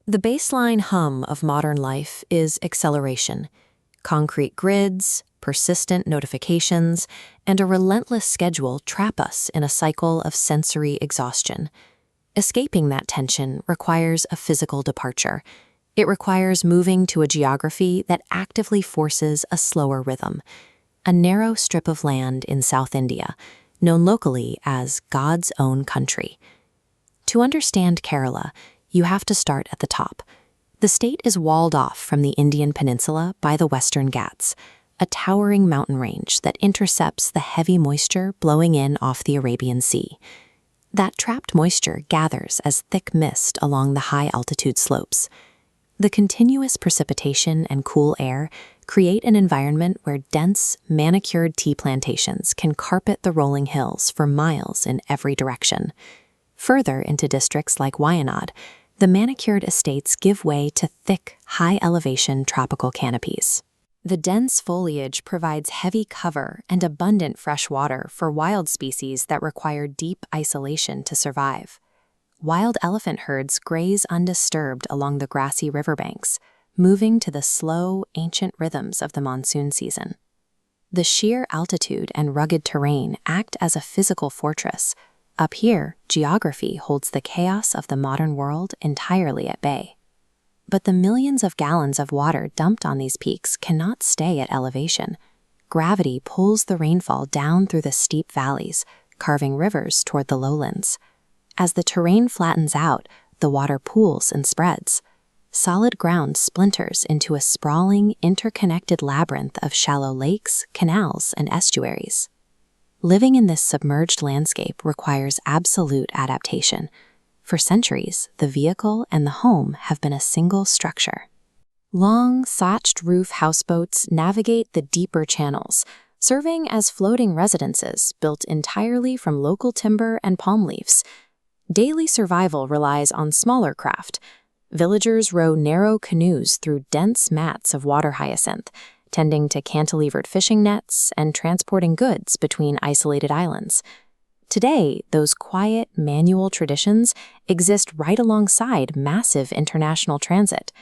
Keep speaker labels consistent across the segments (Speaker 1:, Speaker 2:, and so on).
Speaker 1: The baseline hum of modern life is acceleration. Concrete grids, persistent notifications, and a relentless schedule trap us in a cycle of sensory exhaustion. Escaping that tension requires a physical departure. It requires moving to a geography that actively forces a slower rhythm. A narrow strip of land in South India, known locally as God's own country. To understand Kerala, you have to start at the top. The state is walled off from the Indian peninsula by the Western Ghats, a towering mountain range that intercepts the heavy moisture blowing in off the Arabian Sea. That trapped moisture gathers as thick mist along the high-altitude slopes. The continuous precipitation and cool air create an environment where dense, manicured tea plantations can carpet the rolling hills for miles in every direction. Further into districts like Wayanad, the manicured estates give way to thick, high-elevation tropical canopies. The dense foliage provides heavy cover and abundant fresh water for wild species that require deep isolation to survive. Wild elephant herds graze undisturbed along the grassy riverbanks, moving to the slow, ancient rhythms of the monsoon season. The sheer altitude and rugged terrain act as a physical fortress. Up here, geography holds the chaos of the modern world entirely at bay. But the millions of gallons of water dumped on these peaks cannot stay at elevation. Gravity pulls the rainfall down through the steep valleys, carving rivers toward the lowlands. As the terrain flattens out, the water pools and spreads. Solid ground splinters into a sprawling, interconnected labyrinth of shallow lakes, canals, and estuaries. Living in this submerged landscape requires absolute adaptation. For centuries, the vehicle and the home have been a single structure. Long, thatched-roof houseboats navigate the deeper channels, serving as floating residences built entirely from local timber and palm leaves. Daily survival relies on smaller craft. Villagers row narrow canoes through dense mats of water hyacinth, tending to cantilevered fishing nets and transporting goods between isolated islands. Today, those quiet, manual traditions exist right alongside massive international transit.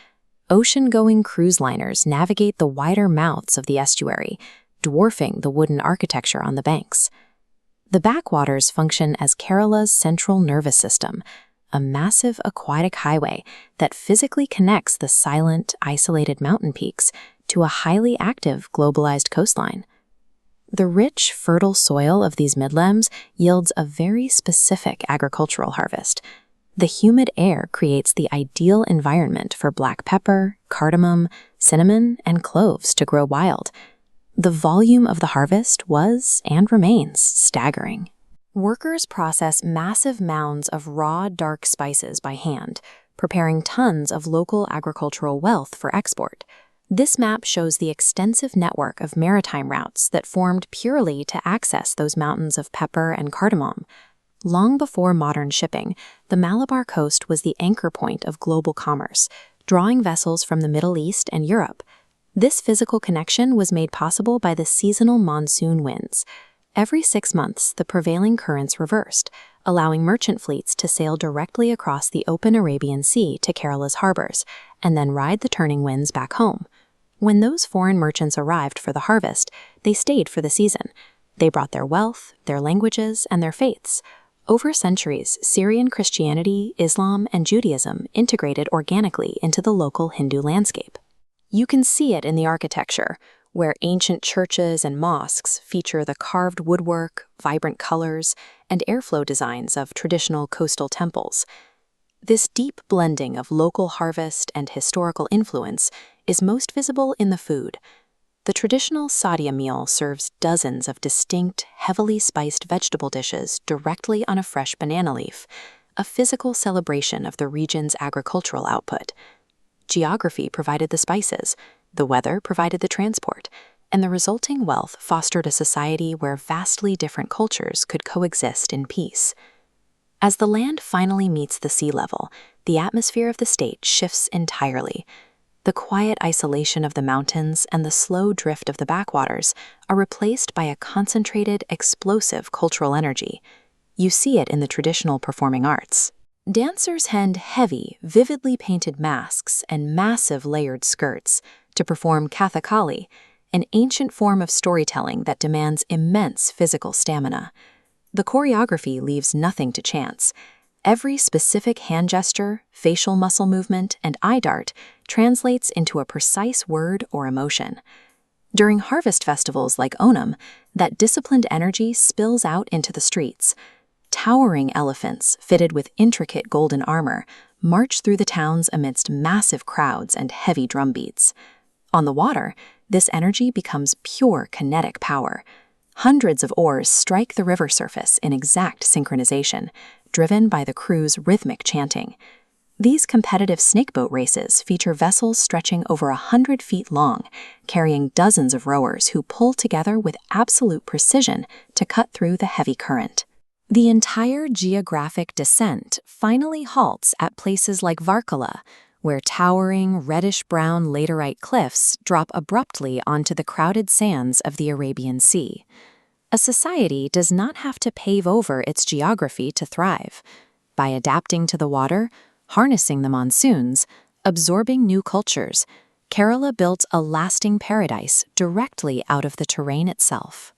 Speaker 1: Ocean-going cruise liners navigate the wider mouths of the estuary, dwarfing the wooden architecture on the banks. The backwaters function as Kerala's central nervous system, a massive aquatic highway that physically connects the silent, isolated mountain peaks to a highly active, globalized coastline. The rich, fertile soil of these midlands yields a very specific agricultural harvest. The humid air creates the ideal environment for black pepper, cardamom, cinnamon, and cloves to grow wild. The volume of the harvest was, and remains, staggering. Workers process massive mounds of raw, dark spices by hand, preparing tons of local agricultural wealth for export. This map shows the extensive network of maritime routes that formed purely to access those mountains of pepper and cardamom. Long before modern shipping, the Malabar coast was the anchor point of global commerce, drawing vessels from the Middle East and Europe. This physical connection was made possible by the seasonal monsoon winds. Every 6 months, the prevailing currents reversed, allowing merchant fleets to sail directly across the open Arabian Sea to Kerala's harbors, and then ride the turning winds back home. When those foreign merchants arrived for the harvest, they stayed for the season. They brought their wealth, their languages, and their faiths. Over centuries, Syrian Christianity, Islam, and Judaism integrated organically into the local Hindu landscape. You can see it in the architecture, where ancient churches and mosques feature the carved woodwork, vibrant colors, and airflow designs of traditional coastal temples. This deep blending of local harvest and historical influence is most visible in the food. The traditional sadhya meal serves dozens of distinct, heavily spiced vegetable dishes directly on a fresh banana leaf, a physical celebration of the region's agricultural output. Geography provided the spices, the weather provided the transport, and the resulting wealth fostered a society where vastly different cultures could coexist in peace. As the land finally meets the sea level, the atmosphere of the state shifts entirely. The quiet isolation of the mountains and the slow drift of the backwaters are replaced by a concentrated, explosive cultural energy. You see it in the traditional performing arts. Dancers hend heavy, vividly painted masks and massive layered skirts to perform kathakali, an ancient form of storytelling that demands immense physical stamina. The choreography leaves nothing to chance. Every specific hand gesture, facial muscle movement, and eye dart translates into a precise word or emotion. During harvest festivals like Onam, that disciplined energy spills out into the streets. Towering elephants, fitted with intricate golden armor, march through the towns amidst massive crowds and heavy drumbeats. On the water, this energy becomes pure kinetic power. Hundreds of oars strike the river surface in exact synchronization, driven by the crew's rhythmic chanting. These competitive snakeboat races feature vessels stretching over 100 feet long, carrying dozens of rowers who pull together with absolute precision to cut through the heavy current. The entire geographic descent finally halts at places like Varkala, where towering reddish-brown laterite cliffs drop abruptly onto the crowded sands of the Arabian Sea. A society does not have to pave over its geography to thrive. By adapting to the water, harnessing the monsoons, absorbing new cultures, Kerala built a lasting paradise directly out of the terrain itself.